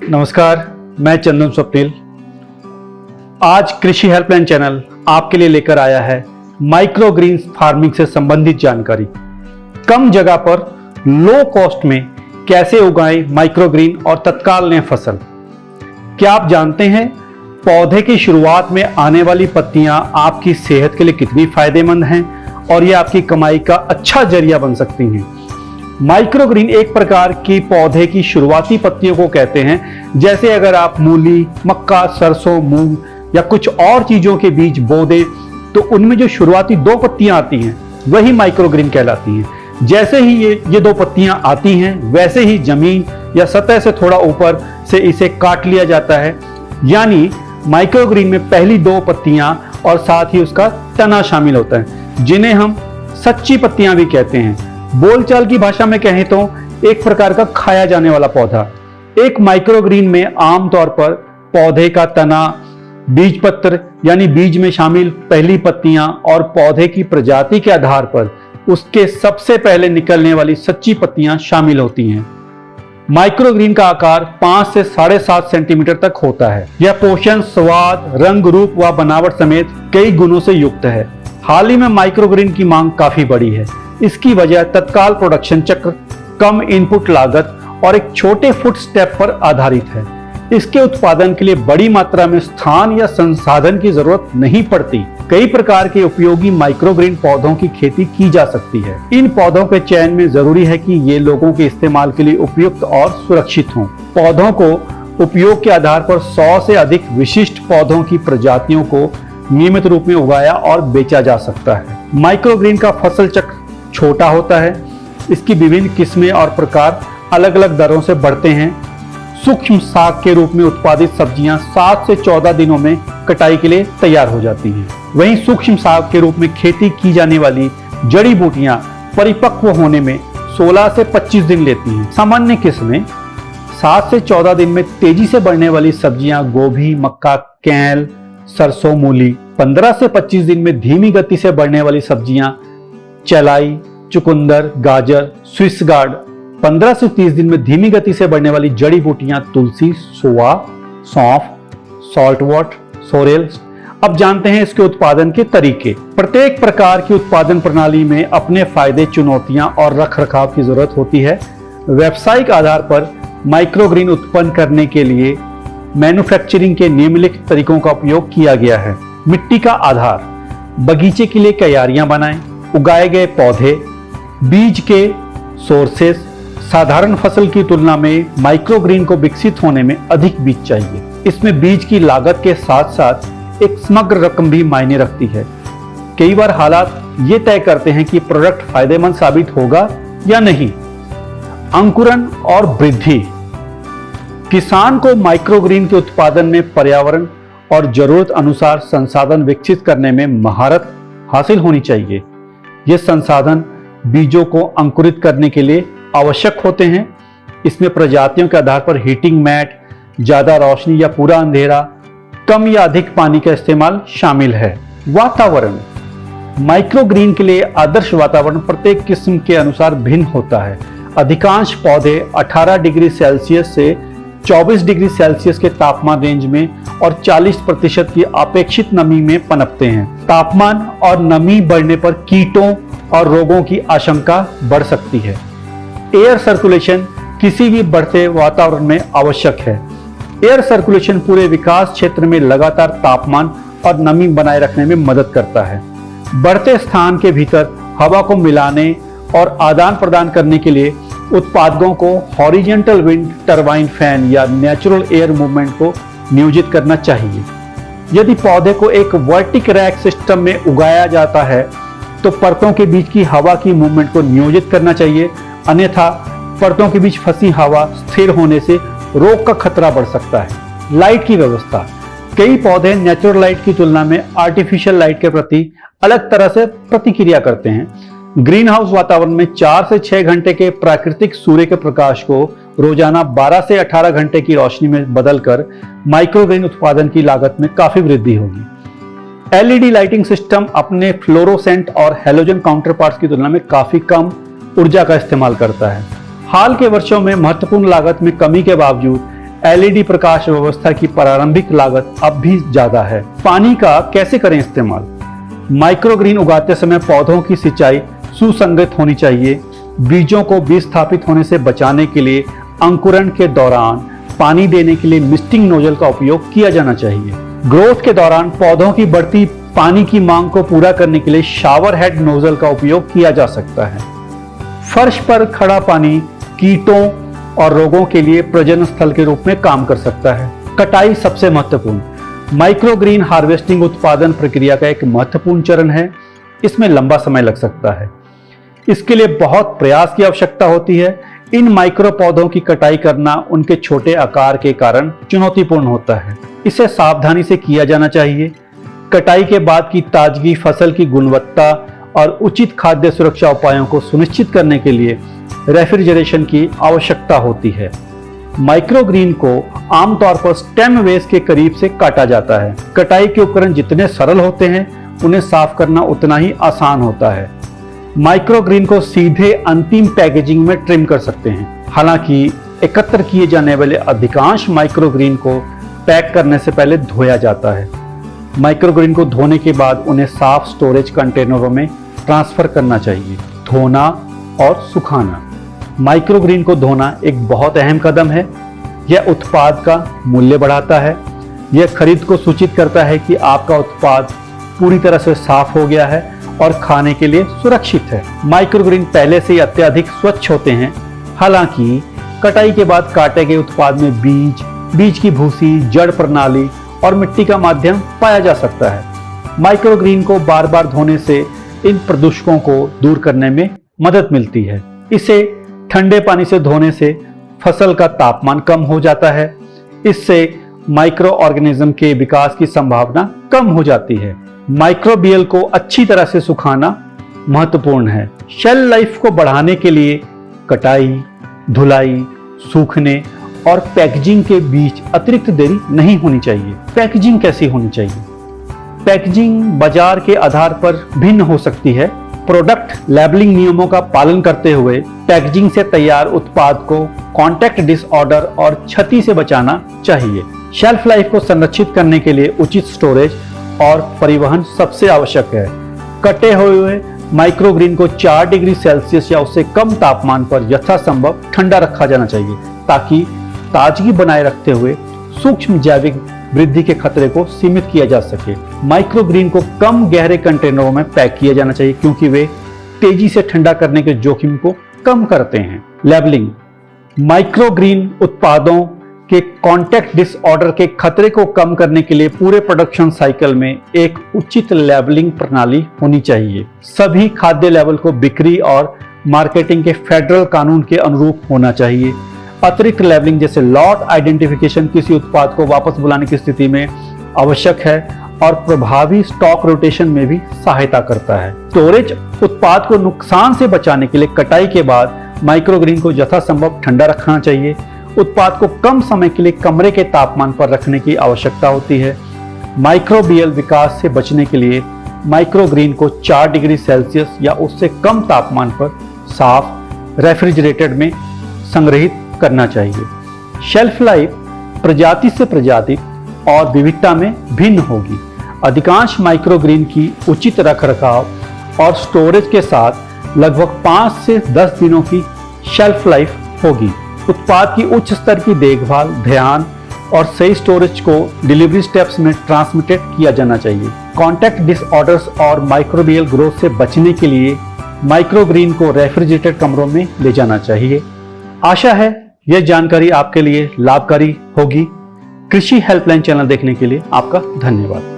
नमस्कार, मैं चंदन स्वप्निल। आज कृषि हेल्पलाइन चैनल आपके लिए लेकर आया है माइक्रो ग्रीन फार्मिंग से संबंधित जानकारी। कम जगह पर लो कॉस्ट में कैसे उगाएं माइक्रो ग्रीन और तत्काल लें फसल। क्या आप जानते हैं पौधे की शुरुआत में आने वाली पत्तियां आपकी सेहत के लिए कितनी फायदेमंद हैं और ये आपकी कमाई का अच्छा जरिया बन सकती हैं। माइक्रो ग्रीन एक प्रकार की पौधे की शुरुआती पत्तियों को कहते हैं। जैसे अगर आप मूली, मक्का, सरसों, मूंग या कुछ और चीजों के बीज बो दें तो उनमें जो शुरुआती दो पत्तियां आती हैं वही माइक्रो ग्रीन कहलाती हैं। जैसे ही ये दो पत्तियां आती हैं वैसे ही जमीन या सतह से थोड़ा ऊपर से इसे काट लिया जाता है। यानी माइक्रो ग्रीन में पहली दो पत्तियां और साथ ही उसका तना शामिल होता है, जिन्हें हम सच्ची पत्तियां भी कहते हैं। बोलचाल की भाषा में कहें तो एक प्रकार का खाया जाने वाला पौधा। एक माइक्रो ग्रीन में आमतौर पर पौधे का तना, बीज पत्र यानी बीज में शामिल पहली पत्तियां और पौधे की प्रजाति के आधार पर उसके सबसे पहले निकलने वाली सच्ची पत्तियां शामिल होती हैं। माइक्रो ग्रीन का आकार 5 से 7.5 सेंटीमीटर तक होता है। यह पोषण, स्वाद, रंग, रूप व बनावट समेत कई गुणों से युक्त है। हाल ही में माइक्रो ग्रीन की मांग काफी बढ़ी है। इसकी वजह तत्काल प्रोडक्शन चक्र, कम इनपुट लागत और एक छोटे फुट स्टेप पर आधारित है। इसके उत्पादन के लिए बड़ी मात्रा में स्थान या संसाधन की जरूरत नहीं पड़ती। कई प्रकार के उपयोगी माइक्रो ग्रीन पौधों की खेती की जा सकती है। इन पौधों के चयन में जरूरी है कि ये लोगों के इस्तेमाल के लिए उपयुक्त और सुरक्षित हों। पौधों को उपयोग के आधार पर 100 से अधिक विशिष्ट पौधों की प्रजातियों को नियमित रूप में उगाया और बेचा जा सकता है। माइक्रो ग्रीन का फसल चक्र छोटा होता है। इसकी विभिन्न किस्में और प्रकार अलग अलग दरों से बढ़ते हैं। सूक्ष्म साग के रूप में उत्पादित सब्जियां 7 से 14 दिनों में कटाई के लिए तैयार हो जाती हैं। वहीं सूक्ष्म साग के रूप में खेती की जाने वाली जड़ी बूटियां परिपक्व होने में 16 से 25 दिन लेती हैं। सामान्य किस्में 7 से 14 दिन में तेजी से बढ़ने वाली सब्जियां गोभी, मक्का, कैल, सरसों, मूली। 15 से 25 दिन में धीमी गति से बढ़ने वाली सब्जियां चलाई, चुकंदर, गाजर, स्विस गार्ड। 15 से 30 दिन में धीमी गति से बढ़ने वाली जड़ी बूटियां तुलसी, सोआ, सौंफ, सॉल्टवॉट, सोरेल। अब जानते हैं इसके उत्पादन के तरीके। प्रत्येक प्रकार की उत्पादन प्रणाली में अपने फायदे, चुनौतियां और रखरखाव की जरूरत होती है। व्यावसायिक आधार पर माइक्रो ग्रीन उत्पन्न करने के लिए मैन्युफैक्चरिंग के निम्नलिखित तरीकों का उपयोग किया गया है। मिट्टी का आधार, बगीचे के लिए क्यारियां बनाएं। उगाए गए पौधे, बीज के सोर्सेस। साधारण फसल की तुलना में माइक्रो ग्रीन को विकसित होने में अधिक बीज चाहिए। इसमें बीज की लागत के साथ साथ एक समग्र रकम भी मायने रखती है। कई बार हालात ये तय करते हैं कि प्रोडक्ट फायदेमंद साबित होगा या नहीं। अंकुरण और वृद्धि, किसान को माइक्रो ग्रीन के उत्पादन में पर्यावरण और जरूरत अनुसार संसाधन विकसित करने में महारत हासिल होनी चाहिए। ये संसाधन बीजों को अंकुरित करने के लिए आवश्यक होते हैं। इसमें प्रजातियों के आधार पर हीटिंग मैट, ज्यादा रोशनी या पूरा अंधेरा, कम या अधिक पानी का इस्तेमाल शामिल है। वातावरण, माइक्रो ग्रीन के लिए आदर्श वातावरण प्रत्येक किस्म के अनुसार भिन्न होता है। अधिकांश पौधे 18 डिग्री सेल्सियस से 24 डिग्री सेल्सियस के तापमान रेंज में और 40% की अपेक्षित नमी में पनपते हैं। तापमान और नमी बढ़ने पर कीटों और रोगों की आशंका बढ़ सकती है। एयर सर्कुलेशन किसी भी बढ़ते वातावरण में आवश्यक है। एयर सर्कुलेशन पूरे विकास क्षेत्र में लगातार तापमान और नमी बनाए रखने में मदद करता है। बढ़ते स्थान के भीतर हवा को मिलाने और आदान प्रदान करने के लिए उत्पादकों को हॉरिजॉन्टल विंड टरबाइन फैन या नेचुरल एयर मूवमेंट को नियोजित करना चाहिए। यदि पौधे को एक वर्टिक रैक सिस्टम में उगाया जाता है तो परतों के बीच की हवा की मूवमेंट को नियोजित करना चाहिए, अन्यथा परतों के बीच फंसी हवा स्थिर होने से रोग का खतरा बढ़ सकता है। लाइट की व्यवस्था, कई पौधे नेचुरल लाइट की तुलना में आर्टिफिशियल लाइट के प्रति अलग तरह से प्रतिक्रिया करते हैं। ग्रीन हाउस वातावरण में 4 से 6 घंटे के प्राकृतिक सूर्य के प्रकाश को रोजाना 12 से 18 घंटे की रोशनी में बदलकर माइक्रो ग्रीन उत्पादन की लागत में काफी वृद्धि होगी। एलईडी लाइटिंग सिस्टम अपने फ्लोरोसेंट और हैलोजन काउंटरपार्ट्स की तुलना में काफी कम ऊर्जा का इस्तेमाल करता है। हाल के वर्षों में महत्वपूर्ण लागत में कमी के बावजूद एलईडी प्रकाश व्यवस्था की प्रारंभिक लागत अब भी ज्यादा है। पानी का कैसे करें इस्तेमाल? माइक्रोग्रीन उगाते समय पौधों की सिंचाई सुसंगत होनी चाहिए। बीजों को विस्थापित होने से बचाने के लिए अंकुरण के दौरान पानी देने के लिए मिस्टिंग नोजल का उपयोग किया जाना चाहिए। ग्रोथ के दौरान पौधों की बढ़ती पानी की मांग को पूरा करने के लिए शावर हेड नोजल का उपयोग किया जा सकता है। फर्श पर खड़ा पानी कीटों और रोगों के लिए प्रजनन स्थल के रूप में काम कर सकता है। कटाई सबसे महत्वपूर्ण। माइक्रोग्रीन हार्वेस्टिंग उत्पादन प्रक्रिया का एक महत्वपूर्ण चरण है। इसमें लंबा समय लग सकता है। इसके लिए बहुत प्रयास की आवश्यकता होती है। इन माइक्रो पौधों की कटाई करना उनके छोटे आकार के कारण चुनौतीपूर्ण होता है। इसे सावधानी से किया जाना चाहिए। कटाई के बाद की ताजगी, फसल की गुणवत्ता और उचित खाद्य सुरक्षा उपायों को सुनिश्चित करने के लिए रेफ्रिजरेशन की आवश्यकता होती है। माइक्रोग्रीन को आमतौर पर स्टेम बेस के करीब से काटा जाता है। कटाई के उपकरण जितने सरल होते हैं, उन्हें साफ करना उतना ही आसान होता है। माइक्रोग्रीन को सीधे अंतिम पैकेजिंग में ट्रिम कर सकते हैं। हालांकि एकत्र किए जाने वाले अधिकांश माइक्रोग्रीन को पैक करने से पहले धोया जाता है। माइक्रोग्रीन को धोने के बाद उन्हें साफ स्टोरेज कंटेनरों में ट्रांसफर करना चाहिए। धोना और सुखाना। माइक्रोग्रीन को धोना एक बहुत अहम कदम है। यह उत्पाद का मूल्य बढ़ाता है। यह खरीद को सूचित करता है कि आपका उत्पाद पूरी तरह से साफ हो गया है और खाने के लिए सुरक्षित है। माइक्रोग्रीन पहले से ही अत्यधिक स्वच्छ होते हैं। हालांकि कटाई के बाद काटे गए उत्पाद में बीज की भूसी, जड़ प्रणाली और मिट्टी का माध्यम पाया जा सकता है। माइक्रोग्रीन को बार बार धोने से इन प्रदूषकों को दूर करने में मदद मिलती है। इसे ठंडे पानी से धोने से फसल का तापमान कम हो जाता है। इससे माइक्रो ऑर्गेनिज्म के विकास की संभावना कम हो जाती है। माइक्रोबियल को अच्छी तरह से सुखाना महत्वपूर्ण है। शेल्फ लाइफ को बढ़ाने के लिए कटाई, धुलाई, सूखने और पैकेजिंग के बीच अतिरिक्त देरी नहीं होनी चाहिए। पैकेजिंग कैसी होनी चाहिए? पैकेजिंग बाजार के आधार पर भिन्न हो सकती है। प्रोडक्ट लेबलिंग नियमों का पालन करते हुए पैकेजिंग से तैयार उत्पाद को कॉन्टैक्ट डिसऑर्डर और क्षति से बचाना चाहिए। शेल्फ लाइफ को संरक्षित करने के लिए उचित स्टोरेज और परिवहन सबसे आवश्यक है। कटे हुए माइक्रोग्रीन को 4 डिग्री सेल्सियस या उससे कम तापमान पर यथासंभव ठंडा रखा जाना चाहिए, ताकि ताजगी बनाए रखते हुए सूक्ष्म जैविक वृद्धि के खतरे को सीमित किया जा सके। माइक्रोग्रीन को कम गहरे कंटेनरों में पैक किया जाना चाहिए, क्योंकि वे तेजी से ठंडा करने के जोखिम को कम करते हैं। लेबलिंग। माइक्रोग्रीन उत्पादों के कॉन्टैक्ट डिसऑर्डर के खतरे को कम करने के लिए पूरे प्रोडक्शन साइकिल में एक उचित लेबलिंग प्रणाली होनी चाहिए। सभी खाद्य लेबल को बिक्री और मार्केटिंग के फेडरल कानून के अनुरूप होना चाहिए। अतिरिक्त लेबलिंग जैसे लॉट आइडेंटिफिकेशन किसी उत्पाद को वापस बुलाने की स्थिति में आवश्यक है और प्रभावी स्टॉक रोटेशन में भी सहायता करता है। स्टोरेज। उत्पाद को नुकसान से बचाने के लिए कटाई के बाद माइक्रोग्रीन को यथासंभव ठंडा रखना चाहिए। उत्पाद को कम समय के लिए कमरे के तापमान पर रखने की आवश्यकता होती है। माइक्रोबियल विकास से बचने के लिए माइक्रोग्रीन को 4 डिग्री सेल्सियस या उससे कम तापमान पर साफ रेफ्रिजरेटेड में संग्रहित करना चाहिए। शेल्फ लाइफ प्रजाति से प्रजाति और विविधता में भिन्न होगी। अधिकांश माइक्रोग्रीन की उचित रखरखाव और स्टोरेज के साथ लगभग 5 से 10 दिनों की शेल्फ लाइफ होगी। उत्पाद की उच्च स्तर की देखभाल, ध्यान और सही स्टोरेज को डिलीवरी स्टेप्स में ट्रांसमिटेड किया जाना चाहिए। कॉन्टैक्ट डिसऑर्डर्स और माइक्रोबियल ग्रोथ से बचने के लिए माइक्रोग्रीन को रेफ्रिजरेटेड कमरों में ले जाना चाहिए। आशा है यह जानकारी आपके लिए लाभकारी होगी। कृषि हेल्पलाइन चैनल देखने के लिए आपका धन्यवाद।